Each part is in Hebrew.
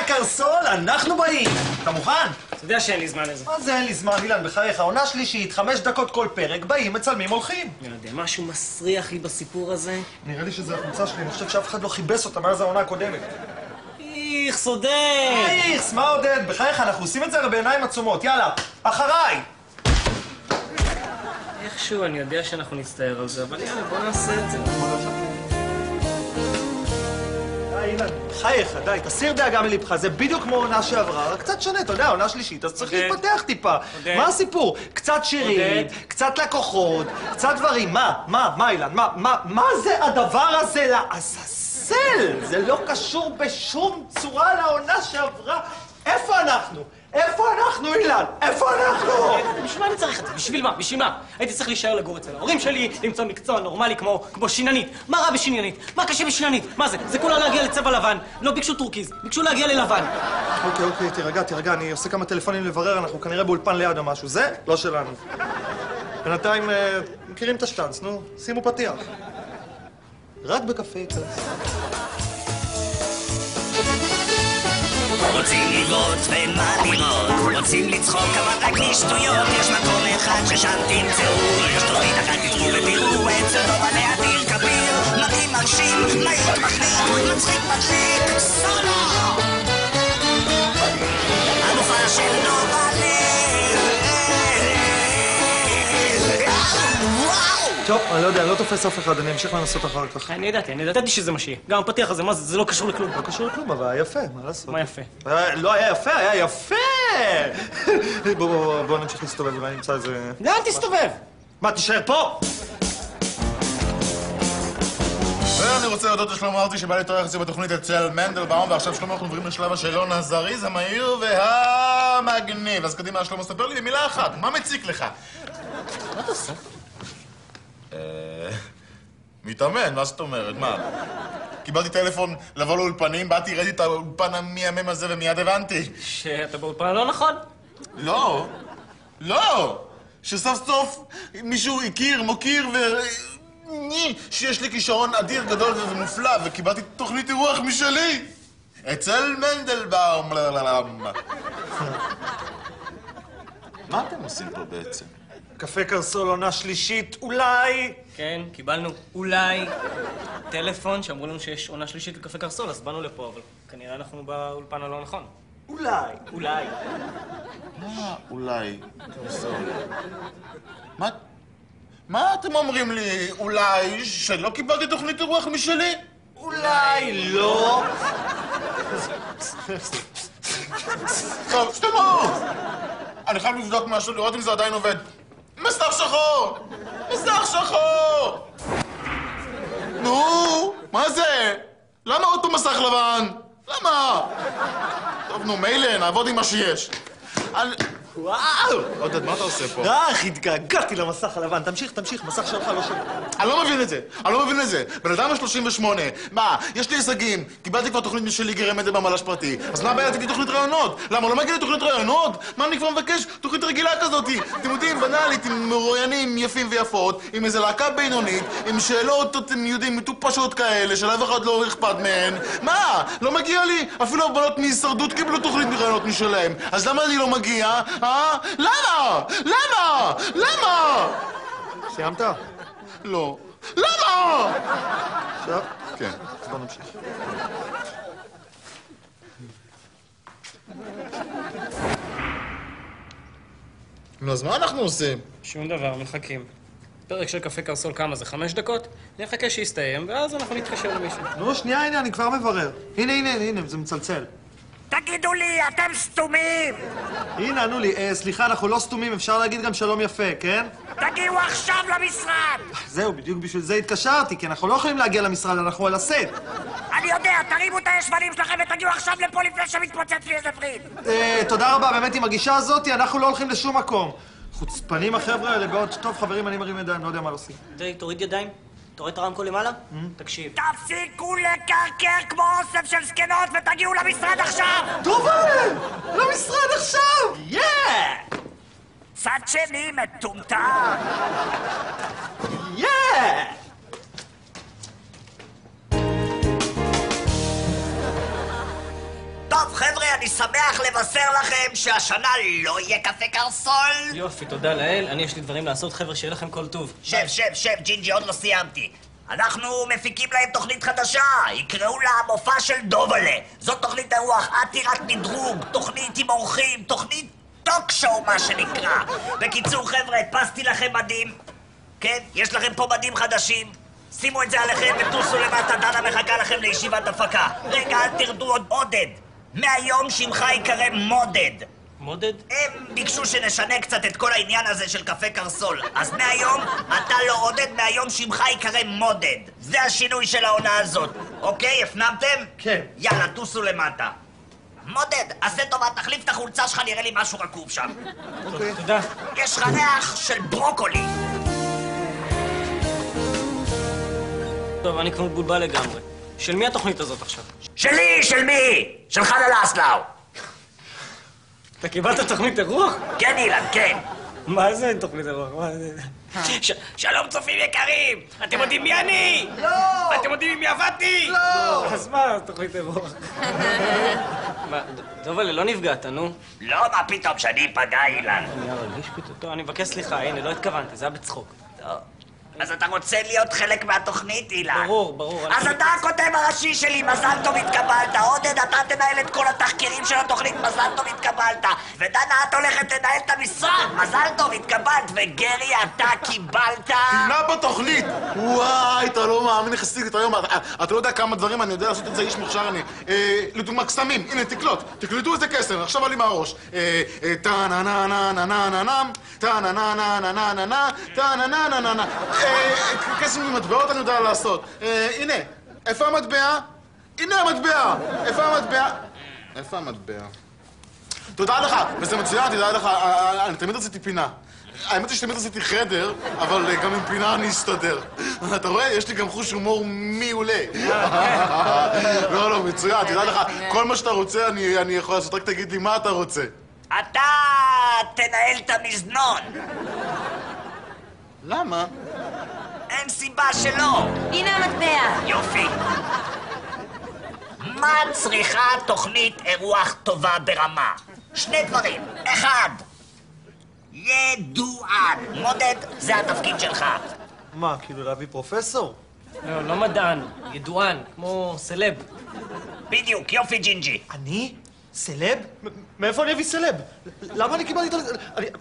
קרסול, אנחנו באים! אתה מוכן? אתה יודע שאין לי זמן לזה. מה זה אין לי זמן, אילן? בחייך, עונה שלישית, 5 דקות כל פרק, באים, מצלמים, הולכים. אני יודע, משהו מסריח לי בסיפור הזה. נראה לי שזה החולצה שלי, אני חושב שאף אחד לא חיבס אותה מאז העונה הקודמת. איכס, עודד! איכס, מה עודד? בחייך, אנחנו עושים את זה הרי בעיניים עצומות, יאללה, אחריי! איכשהו אני יודע שאנחנו נצטער על זה, אבל יאללה, בוא נעשה את זה. אילן, בחייך, די, תסיר דאגה מלבך, זה בדיוק כמו עונה שעברה, רק קצת שונה, אתה יודע, עונה שלישית, אז צריך להתפתח טיפה. מה הסיפור? קצת שירים, קצת לקוחות, קצת דברים, מה, אילן? מה זה הדבר הזה לעזאזל? זה לא קשור בשום צורה לעונה שעברה. איפה אנחנו? איפה אנחנו, אילן? איפה אנחנו? בשביל מה אני צריך את זה? בשביל מה? בשביל מה? הייתי צריך להישאר לגור אצל ההורים שלי, למצוא מקצוע נורמלי כמו שיננית. מה רע בשיננית? מה קשה בשיננית? מה זה? זה כולה להגיע לצבע לבן. לא ביקשו טורקיז, ביקשו להגיע ללבן. אוקיי, תירגע, אני עושה כמה טלפונים לברר, אנחנו כנראה באולפן ליד או משהו. זה לא שלנו. בינתיים מכירים את השטנץ, נו, שימו פתיח. רק בקפה קצת. רוצים לראות ומה לראות, רוצים לצחוק אבל רק לשטויות, יש מקום אחד ששם תמצאו, יש תוכנית אחת תצאו ותראו, אצל דובלי אדיר כביר, מדהים מרשים, נעים מחליק, מצחיק מדליק, סולו! אלופה של דובלי! טוב, אני לא יודע, אני לא תופס אף אחד, אני אמשיך לנסות אחר כך. אני ידעתי שזה מה שיהיה. גם הפתיח הזה, מה זה? זה לא קשור לכלום. לא קשור לכלום, אבל היה יפה, מה לעשות? מה יפה? לא היה יפה, היה יפה! בוא נמשיך להסתובב, אולי נמצא איזה... לאן תסתובב? מה, תישאר פה? אני רוצה להודות לשלמה ארצי שבא להתארח אצלי בתוכנית אצל מנדלבאום, ועכשיו שלמה אנחנו עוברים לשלב השאלון הזריז, המהיר והמגניב. אז קדימה, שלמה, ספר לי במילה אחת, מה מציק לך? מה אתה עושה? מתאמן, מה זאת אומרת? מה? קיבלתי טלפון לבוא לאולפנים, באתי, ראיתי את האולפן המיימם הזה ומיד הבנתי. שאתה באולפן לא נכון? לא! שסוף סוף מישהו הכיר, מוקיר שיש לי כישרון אדיר, גדול ומופלא, וקיבלתי תוכנית אירוח משלי! אצל מנדלבאום. מה אתם עושים פה בעצם? קפה קרסול, עונה שלישית, אולי... כן, קיבלנו אולי טלפון שאמרו לנו שיש עונה שלישית לקפה קרסול, אז באנו לפה, אבל כנראה אנחנו באולפן הלא נכון. אולי. מה אולי קרסול? מה אתם אומרים לי? אולי שלא קיבלתי תוכנית אירוח משלי? אולי לא. טוב, שתמו! אני חייב לבדוק משהו, לראות אם זה עדיין עובד. מסך שחור! מסך שחור! נו, מה זה? למה עוד פעם מסך לבן? למה? טוב, נו, מילא, נעבוד עם מה שיש. וואו! עודד, מה אתה עושה פה? התגעגעתי למסך הלבן. תמשיך, מסך שלך לא שלך. אני לא מבין את זה. בן אדם ה-38. מה, יש לי הישגים. קיבלתי כבר תוכנית של ליגר מנדלבאום במל"ש פרטי. אז מה הבעיה להגיד תוכנית רעיונות? למה, לא מגיע לי תוכנית רעיונות? מה אני כבר מבקש? תוכנית רגילה כזאת. אתם יודעים, בנאלית, עם מרואיינים יפים ויפות, עם איזה להקה בינונית, עם שאלות, אתם יודעים, מטופשות כאלה, שלאף אחד לא אכפת מהן. מה? לא מגיע לי? אפילו הבנות מהישרדות קיבלו תוכנית רעיונות משלהם. אז למה אני לא מגיע? למה? סיימת? לא. למה? עכשיו? כן. אז בוא נמשיך. נו, אז מה אנחנו עושים? שום דבר, מחכים. פרק של קפה קרסול כמה זה? 5 דקות? נחכה שיסתיים, ואז אנחנו נתקשר למישהו. נו, שנייה, הנה, אני כבר מברר. הנה, זה מצלצל. תגידו לי, אתם סתומים! הנה, ענו לי, סליחה, אנחנו לא סתומים, אפשר להגיד גם שלום יפה, כן? תגיעו עכשיו למשרד! זהו, בדיוק בשביל זה התקשרתי, כי אנחנו לא יכולים להגיע למשרד, אנחנו על הסט. אני יודע, תרימו את הישבנים שלכם ותגיעו עכשיו לפה לפני שמתפוצץ לי איזה פריד! תודה רבה, באמת עם הגישה הזאת, אנחנו לא הולכים לשום מקום. חוצפנים החבר'ה האלה בעוד, טוב חברים, אני מרים ידיים, לא יודע מה להוסיף. די, תוריד ידיים. אתה רואה את הרמקול למעלה? תקשיב. תפסיקו לקרקר כמו אוסף של זקנות ותגיעו למשרד עכשיו! טוב עליהם! למשרד עכשיו! צד שני מטומטם! טוב, טוב, חבר'ה, אני שמח לבשר לכם שהשנה לא יהיה קפה קרסול. יופי, תודה לאל. אני יש לי דברים לעשות, חבר'ה, שיהיה לכם כל טוב. שב, ג'ינג'י, עוד לא סיימתי. אנחנו מפיקים להם תוכנית חדשה, יקראו לה מופע של דובלה. זאת תוכנית אירוח עתירת מדרוג, תוכנית עם אורחים, תוכנית טוק שואו מה שנקרא. בקיצור, חבר'ה, הדפסתי לכם מדים. כן, יש לכם פה מדים חדשים. שימו את זה עליכם וטוסו למטה, דנה מחכה לכם לישיבת הפקה. רגע, אל תרדו עוד עודד. מהיום שמך יקרא מודד. מודד? הם ביקשו שנשנה קצת את כל העניין הזה של קפה קרסול. אז מהיום אתה לא עודד, מהיום שמך יקרא מודד. זה השינוי של העונה הזאת. אוקיי, הפנמתם? כן. יאללה, טוסו למטה. מודד, עשה טובה, תחליף את החולצה שלך, נראה לי משהו רקוב שם. אוקיי. תודה. יש לך ריח של ברוקולי. טוב, אני כבר מבולבל לגמרי. של מי התוכנית הזאת עכשיו? שלי, של מי? של חנה לסלאו. אתה קיבלת תוכנית אירוח? כן, אילן, כן. מה זה תוכנית אירוח? שלום צופים יקרים! אתם יודעים מי אני? לא! אתם יודעים מי עבדתי? לא! אז מה תוכנית אירוח? מה, דובלה, לא נפגעת, נו? לא, מה פתאום שאני אפגע, אילן. אני הרגיש פתאום. טוב, אני מבקש סליחה, הנה, לא התכוונתי, זה היה בצחוק. טוב. אז אתה רוצה להיות חלק מהתוכנית, אילן? ברור. אז אתה הכותב הראשי שלי, מזל טוב התקבלת. עודד, אתה תנהל את כל התחקירים של התוכנית, מזל טוב התקבלת. ודנה, את הולכת לנהל את המשרד, מזל טוב התקבלת. וגרי, אתה קיבלת... פינה בתוכנית! וואי, אתה לא מאמין איך עשיתי את היום. אתה לא יודע כמה דברים אני יודע לעשות את זה, איש מוכשר אני. לדוגמה, קסמים, הנה, תקלטו איזה קסם, עכשיו עלי מהראש. טה-נה-נה-נה-נה-נה-נה-נה, טה-נה-נה-נה-נה-נה-נה, טה-נה-נה-נה-נה-נה. קסם עם מטבעות אני יודע לעשות. הנה, איפה המטבע? הנה המטבע! איפה המטבע? תודה לך, וזה מצוין, תדע לך, אני תמיד רציתי פינה. האמת היא שתמיד עשיתי חדר, אבל גם עם פינה אני אסתדר. אתה רואה? יש לי גם חוש הומור מעולה. לא, מצוין, תדע לך, כל מה שאתה רוצה אני יכול לעשות, רק תגיד לי מה אתה רוצה. אתה תנהל את המזנון. למה? אין סיבה שלא. הנה המטבע. יופי. מה צריכה תוכנית אירוח טובה ברמה? שני דברים. אחד, ידוען. מודד, זה התפקיד שלך. מה, כאילו להביא פרופסור? לא מדען, ידוען, כמו סלב. בדיוק, יופי ג'ינג'י. אני? סלב? מאיפה אני אביא סלב? למה אני קיבלתי את...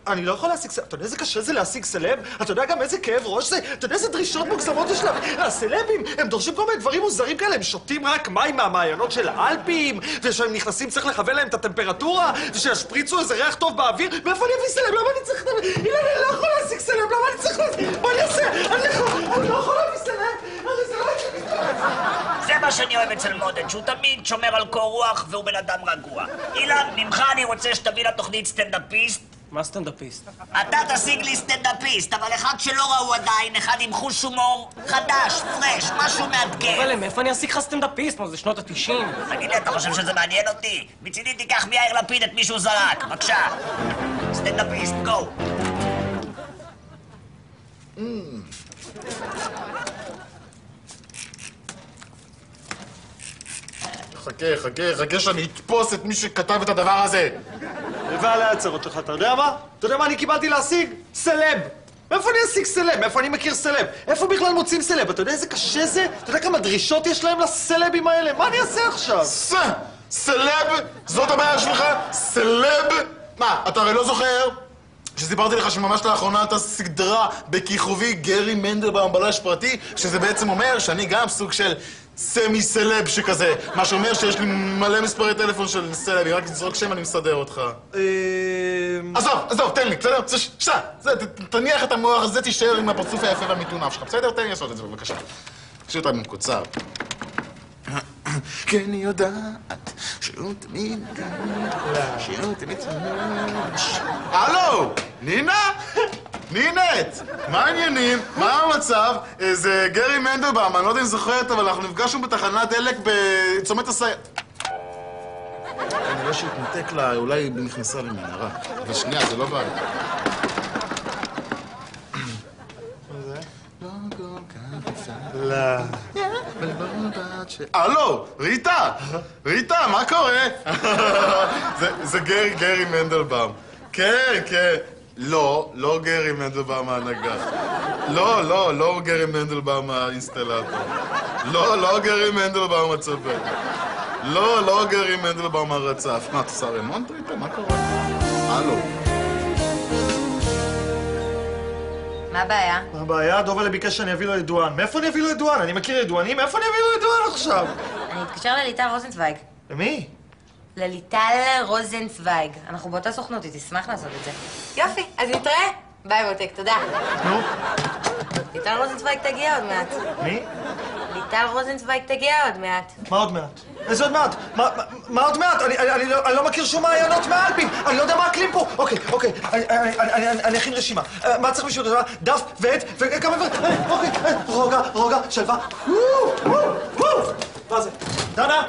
אני לא יכול להשיג סלב. אתה יודע איזה קשה זה להשיג סלב? אתה יודע גם איזה כאב ראש זה? אתה יודע איזה דרישות מוגזמות יש להם? הסלבים, הם דורשים כל מיני דברים מוזרים כאלה, הם שותים רק מים מהמעיינות של האלפים, וכשהם נכנסים צריך לכוון להם את הטמפרטורה, ושישפריצו איזה ריח טוב באוויר. מאיפה אני אביא סלב? למה אני צריך... אילן, אני לא יכול להשיג סלב, למה אני צריך... מה אני אעשה? אני לא יכול להביא סלב. הרי זה לא... זה מה שאני אוהב אצל מודד, שהוא תמיד שומר על קור רוח והוא בן אדם רגוע. אילן, ממך אני רוצה שתביא לתוכנית סטנדאפיסט. מה סטנדאפיסט? אתה תשיג לי סטנדאפיסט, אבל אחד שלא ראו עדיין, אחד עם חוש הומור חדש, פרש, משהו מאתגר. אבל מאיפה אני אשיג לך סטנדאפיסט? מה, זה שנות ה-90? תגיד לי, אתה חושב שזה מעניין אותי? מצידי תיקח מיאיר לפיד את מישהו זרק, בבקשה. סטנדאפיסט, גו. חכה שאני אתפוס את מי שכתב את הדבר הזה. ועל ההצהרות שלך, אתה יודע מה? אתה יודע מה אני קיבלתי להשיג? סלב! מאיפה אני אשיג סלב? מאיפה אני מכיר סלב? איפה בכלל מוצאים סלב? אתה יודע איזה קשה זה? אתה יודע כמה דרישות יש להם לסלבים האלה? מה אני אעשה עכשיו? סלב? זאת הבעיה שלך? סלב? מה, אתה הרי לא זוכר שסיפרתי לך שממש לאחרונה הייתה סדרה בכיכובי גרי מנדלבאום בלש פרטי, שזה בעצם אומר שאני גם סוג של סמי סלב שכזה, מה שאומר שיש לי מלא מספרי טלפון של סלבים, רק תזרוק שם אני מסדר אותך. עזוב, תן לי, בסדר? תניח את המוח הזה, תישאר עם הפרצוף היפה והמתונף שלך, בסדר? תן לי לעשות את זה בבקשה. תשאיר אותה במקוצר. כי אני יודעת שהוא תמיד... הלו! נינה? נינט! מה העניינים? מה המצב? זה גרי מנדלבאום, אני לא יודע אם זוכרת, אבל אנחנו נפגשנו בתחנת דלק בצומת הסייע... אני רואה שהתנתק לה, אולי נכנסה למנהרה. אבל שנייה, זה לא בעיה. מה זה? לא כל כך אפשר. לא. הלו, ריטה! ריטה, מה קורה? זה גרי מנדלבאום. כן, כן. לא גרי מנדלבאום ההנהגה. לא גרי מנדלבאום האינסטלטור. לא גרי מנדלבאום הצופה. לא גרי מנדלבאום הרצף. מה, אתה עושה רמונט ריטה? מה קורה? הלו. מה הבעיה? מה הבעיה? דובלה ביקש שאני אביא לו ידוען. מאיפה אני אביא לו ידוען? אני מכיר ידוענים, מאיפה אני אביא לו ידוען עכשיו? אני אתקשר לליטל רוזנצוויג. למי? לליטל רוזנצוויג. אנחנו באותה סוכנות, היא תשמח לעשות את זה. יופי, אז נתראה. ביי מותק, תודה. נו? ליטל רוזנצוויג תגיע עוד מעט. מי? ליטל רוזנצוויג תגיע עוד מעט. מה עוד מעט? איזה עוד מעט? מה עוד מעט? אני לא מכיר שום מעיינות מהאלפים. אני לא יודע מה אקלים פה. אוקיי. אני אכין רשימה. מה צריך בשביל רשימה? דף ועט וכמה אוקיי. רוגע, שלווה. מה זה? דנה,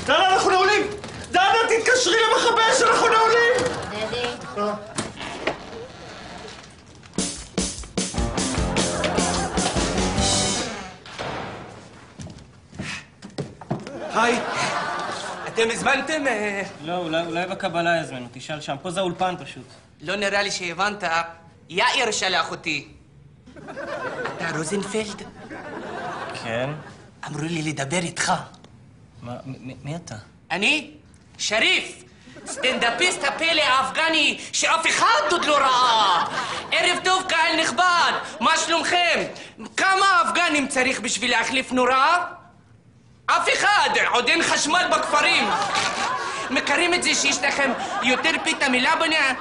אנחנו נעולים! דנה, תתקשרי למחבל שאנחנו נעולים! דדי. היי, אתם הזמנתם? לא, אולי בקבלה יזמנו, תשאל שם. פה זה האולפן פשוט. לא נראה לי שהבנת. יאיר שלח אותי. אתה רוזנפלד? כן? אמרו לי לדבר איתך. מי אתה? אני? שריף, סטנדאפיסט הפלא האפגני שאף אחד עוד לא ראה. ערב טוב, קהל נכבד, מה שלומכם? כמה אפגנים צריך בשביל להחליף נורה? אף אחד, עוד אין חשמל בכפרים. מכירים את זה שיש לכם יותר פיתה מלבנה?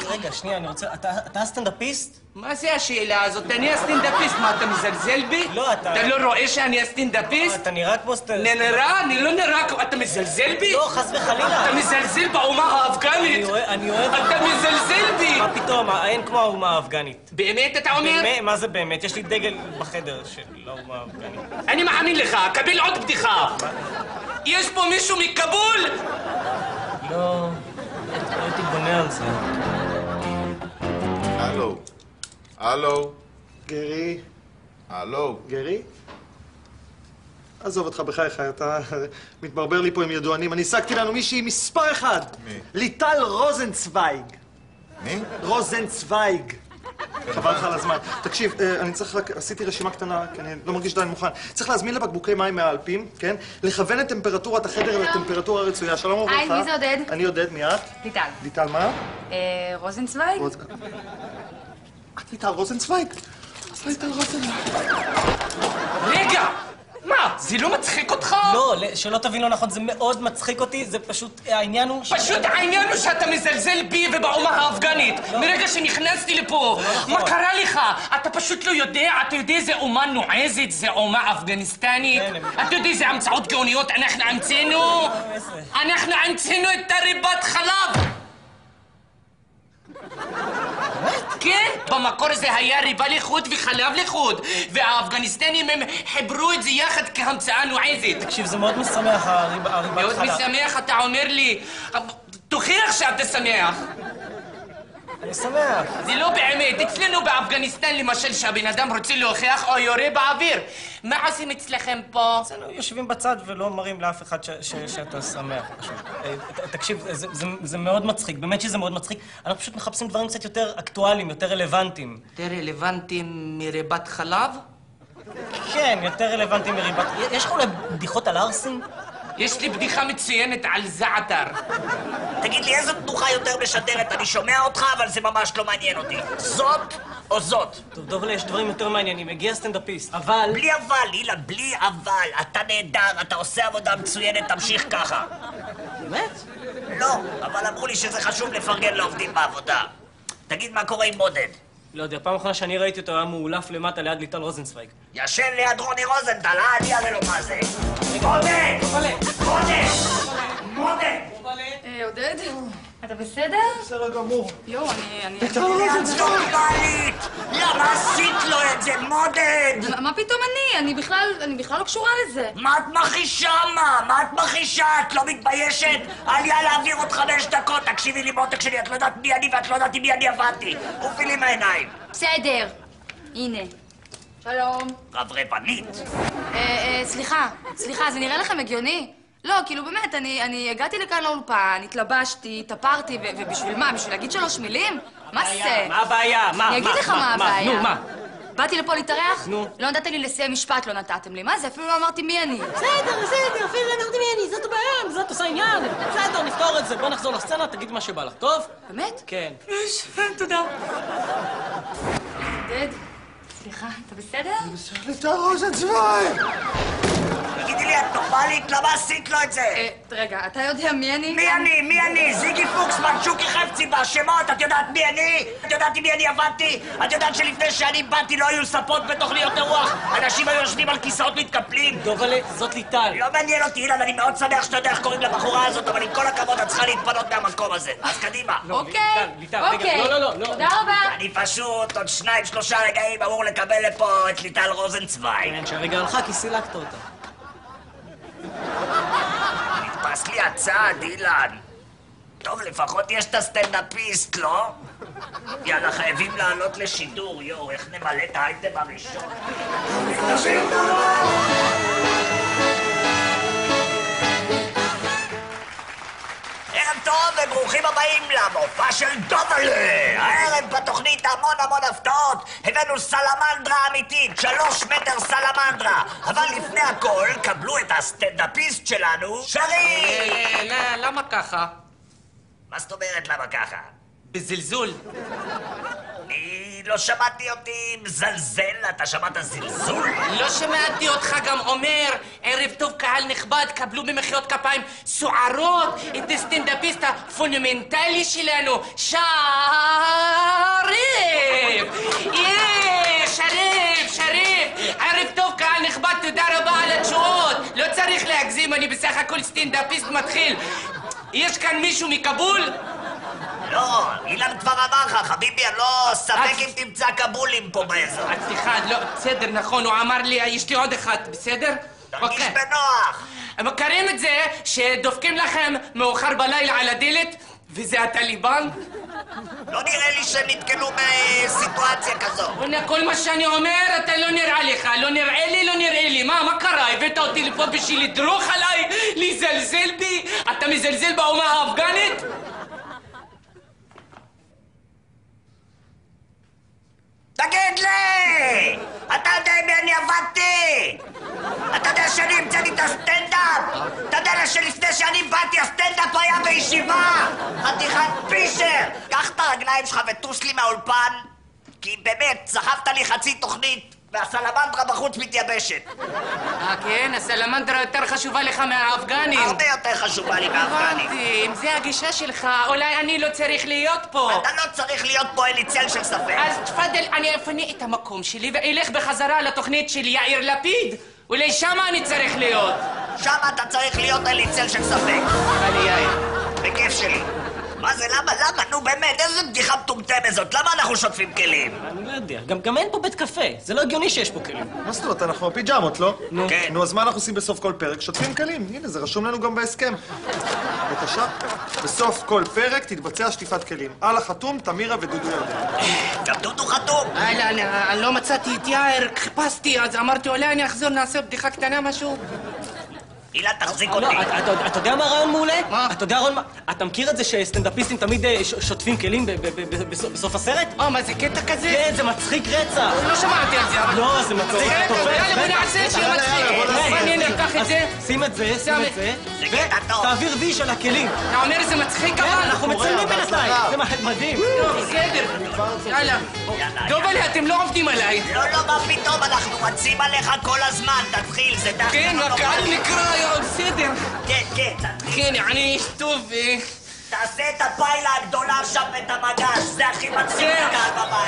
רגע, שנייה, אני רוצה... אתה הסטנדאפיסט? מה זה השאלה הזאת? אני הסטנדאפיסט, מה, אתה מזלזל בי? לא, אתה... אתה לא רואה שאני הסטנדאפיסט? אתה נראה כמו נראה? אני לא נראה... אתה מזלזל בי? לא, חס וחלילה. אתה מזלזל באומה האפגנית? אני אוהב... אתה מזלזל בי! מה פתאום? אין כמו האומה האפגנית. באמת אתה אומר? באמת? מה זה באמת? יש לי דגל בחדר של האומה האפגנית. אני מאמין לך, קבל עוד בדיחה. יש פה מישהו מכבול? לא הייתי בונה על זה. הלו. גרי? הלו. גרי? עזוב אותך בחייך, אתה מתברבר לי פה עם ידוענים. אני השגתי לנו מישהי מספר אחד. מי? ליטל רוזנצוויג. מי? רוזנצוויג. חבל לך על הזמן. תקשיב, אני צריך רק... עשיתי רשימה קטנה, כי אני לא מרגיש עדיין מוכן. צריך להזמין לבקבוקי מים מהאלפים, כן? לכוון את טמפרטורת החדר לטמפרטורה הרצויה. שלום וברכה. היי, מי זה עודד? אני עודד, מי את? ליטל. ליטל מה? רוזנצוויג? את ליטל רוזנצוויג? אז ליטל רוזנצוויג. רגע! מה, זה לא מצחיק אותך? לא, שלא תבין לא נכון, זה מאוד מצחיק אותי, זה פשוט... העניין הוא... פשוט העניין הוא שאתה מזלזל בי ובאומה האפגנית. מרגע שנכנסתי לפה, מה קרה לך? אתה פשוט לא יודע, אתה יודע איזה אומה נועזת, זה אומה אפגניסטנית? אתה יודע איזה המצאות גאוניות אנחנו המצאנו? אנחנו המצאנו את הריבת חלב! כן, במקור זה היה ריבה לחוד וחלב לחוד, והאפגניסטנים הם חיברו את זה יחד כהמצאה נועזת. תקשיב, זה מאוד משמח, הריבת חלב. מאוד משמח, אתה אומר לי. תוכיח שאתה שמח. אני שמח. זה לא באמת. אצלנו באפגניסטן, למשל, שהבן אדם רוצה להוכיח או יורה באוויר. מה עושים אצלכם פה? אצלנו יושבים בצד ולא מראים לאף אחד שאתה שמח, פשוט. תקשיב, זה מאוד מצחיק, באמת שזה מאוד מצחיק. אנחנו פשוט מחפשים דברים קצת יותר אקטואליים, יותר רלוונטיים. יותר רלוונטיים מריבת חלב? כן, יותר רלוונטיים מריבת... יש לך אולי בדיחות על ערסים? יש לי בדיחה מצוינת על זעתר. תגיד לי, איזו תנוחה יותר משדרת? אני שומע אותך, אבל זה ממש לא מעניין אותי. זאת או זאת? טוב, דובלה, יש דברים יותר מעניינים. הגיע סטנדאפיסט, אבל... בלי אבל, אילן, בלי אבל. אתה נהדר, אתה עושה עבודה מצוינת, תמשיך ככה. באמת? לא, אבל אמרו לי שזה חשוב לפרגן לעובדים בעבודה. תגיד, מה קורה עם מודד? לא יודע, פעם אחרונה שאני ראיתי אותו היה מאולף למטה ליד ליטל רוזנצוויג. ישן ליד רוני רוזנטל, אני אראה לו מה זה. מודד! עודד? אתה בסדר? בסדר גמור. יואו, אני... ליטל רוזנצוויג! למה עשית לו את זה, מודד? מה פתאום אני בכלל לא קשורה לזה. מה את מכחישה, מה את מכחישה? את לא מתביישת? עליה להעביר עוד 5 דקות. תקשיבי לי, מותק שלי, את לא יודעת מי אני ואת לא יודעת עם מי אני עבדתי. עופי לי מהעיניים. בסדר. הנה. שלום. רברבנית. סליחה, זה נראה לכם הגיוני? לא, כאילו באמת, אני הגעתי לכאן לאולפן, התלבשתי, התאפרתי, ובשביל מה? בשביל להגיד 3 מילים? מה זה? מה הבעיה? אני אגיד לך מה הבעיה. נו, מה? באתי לפה להתארח? נו. לא נתת לי לסיים משפט, לא נתתם לי. מה זה? אפילו לא אמרתי מי אני. בסדר, אפילו לא אמרתי מי אני, זאת הבעיה, זאת עושה עניין. בסדר, נפתור את זה, בוא נחזור לסצנה, תגידי מה שבא לך, טוב? באמת? כן. תודה. דד, סליחה, אתה בסדר? שרליטה רוזנצוויג! תגידי לי, את נורמלית? למה עשית לו את זה? רגע, אתה יודע מי אני? מי אני? זיגי פוקסמן, שוקי חפצי בשמות, את יודעת מי אני? את יודעת עם מי אני עבדתי? את יודעת שלפני שאני באתי לא היו ספות בתוכניות אירוח? אנשים היו יושבים על כיסאות מתקפלים? דובלה, זאת ליטל. לא מעניין אותי, אילן, אני מאוד שמח שאתה יודע איך קוראים לבחורה הזאת, אבל עם כל הכבוד את צריכה להתפנות מהמקום הזה. אז קדימה. אוקיי. לא. תודה רבה. אני פשוט עוד 2-3 רגעים אמור לקבל לפה את ליטל רוזנצוויג. כן, שהרגע הלכה כי סילקת אותה. נתפס לי הצד, אילן. טוב, לפחות יש את הסטנדאפיסט, לא? יאללה, חייבים לעלות לשידור, יואו, איך נמלא את האייטם הראשון? ערב טוב וברוכים הבאים למופע של דובלה! הערב בתוכנית המון הפתעות. הבאנו סלמנדרה אמיתית, 3 מטר סלמנדרה. אבל לפני הכל, קבלו את הסטנדאפיסט שלנו, שריף! למה ככה? מה זאת אומרת למה ככה? בזלזול. אני לא שמעתי אותי מזלזל, אתה שמעת זלזול? לא שמעתי אותך גם אומר, ערב טוב קהל נכבד, קבלו במחיאות כפיים סוערות את הסטנדאפיסט הפונומנטלי שלנו, שריף! שריף! ערב טוב קהל נכבד, תודה רבה על התשואות. לא צריך להגזים, אני בסך הכל סטנדאפיסט מתחיל. יש כאן מישהו מכבול? לא, אילן כבר אמר לך, חביבי, אני לא ספק אם תמצא קבולים פה באזור. סליחה, לא, בסדר, נכון, הוא אמר לי, יש לי עוד אחד, בסדר? תרגיש בנוח. הם מכירים את זה שדופקים לכם מאוחר בלילה על הדלת, וזה הטליבן? לא נראה לי שהם נתקלו בסיטואציה כזו. כל מה שאני אומר, אתה לא נראה לך, לא נראה לי. מה קרה? הבאת אותי לפה בשביל לדרוך עליי? לזלזל בי? אתה מזלזל באומה האפגנית? תגיד לי! אתה יודע עם מי אני עבדתי? אתה יודע שאני המצאתי את הסטנדאפ? אתה יודע שלפני שאני באתי הסטנדאפ היה בישיבה? חתיכת פישר! קח את הרגליים שלך וטוס לי מהאולפן, כי באמת, סחבת לי חצי תוכנית והסלמנדרה בחוץ מתייבשת. כן? הסלמנדרה יותר חשובה לך מהאפגנים. הרבה יותר חשובה לי מהאפגנים. הבנתי, אם זה הגישה שלך, אולי אני לא צריך להיות פה. אתה לא צריך להיות פה, אין לי צל של ספק. אז תפדל, אני אפנה את המקום שלי ואלך בחזרה לתוכנית של יאיר לפיד. אולי שמה אני צריך להיות. שמה אתה צריך להיות, אין לי צל של ספק. אני יאיר. בכיף שלי. מה זה, למה? נו באמת, איזה בדיחה מטומטמת זאת? למה אנחנו שוטפים כלים? אני לא יודע, גם אין פה בית קפה, זה לא הגיוני שיש פה כלים. מה זאת אומרת, אנחנו בפיג'מות, לא? כן. נו, אז מה אנחנו עושים בסוף כל פרק? שוטפים כלים. הנה, זה רשום לנו גם בהסכם. בבקשה. בסוף כל פרק תתבצע שטיפת כלים. על החתום, תמירה ודודו ירדן. גם דודו חתום. אני לא מצאתי את יאיר, חיפשתי, אז אמרתי אולי אני אחזור, נעשה בדיחה קטנה משהו. אילן, תחזיק אותי. אתה יודע מה הרעיון מעולה? מה? אתה מכיר את זה שסטנדאפיסטים תמיד שוטפים כלים בסוף הסרט? מה זה קטע כזה? כן, זה מצחיק רצח. לא שמעתי על זה, אבל... לא, זה מצחיק. יאללה, בוא נעשה שיהיה מצחיק. מעניין, ניקח את זה. שים את זה, שם. זה קטע טוב. תעביר ויש על הכלים. אתה אומר זה מצחיק כן, אבל? אנחנו מצלמים בינתיים. זה מדהים. בסדר. יאללה. דובלה, אתם לא עובדים עליי. לא, מה פתאום, אנחנו רצים עליך כל הזמן, תתחיל, זה דווקא כן, לא הקהל נורמלי. נקרא, בסדר. כן, תתחיל. כן, אני טוב. תעשה את הפיילה הגדולה שם ואת המגש, זה הכי מצחיק כן. הקהל בבית.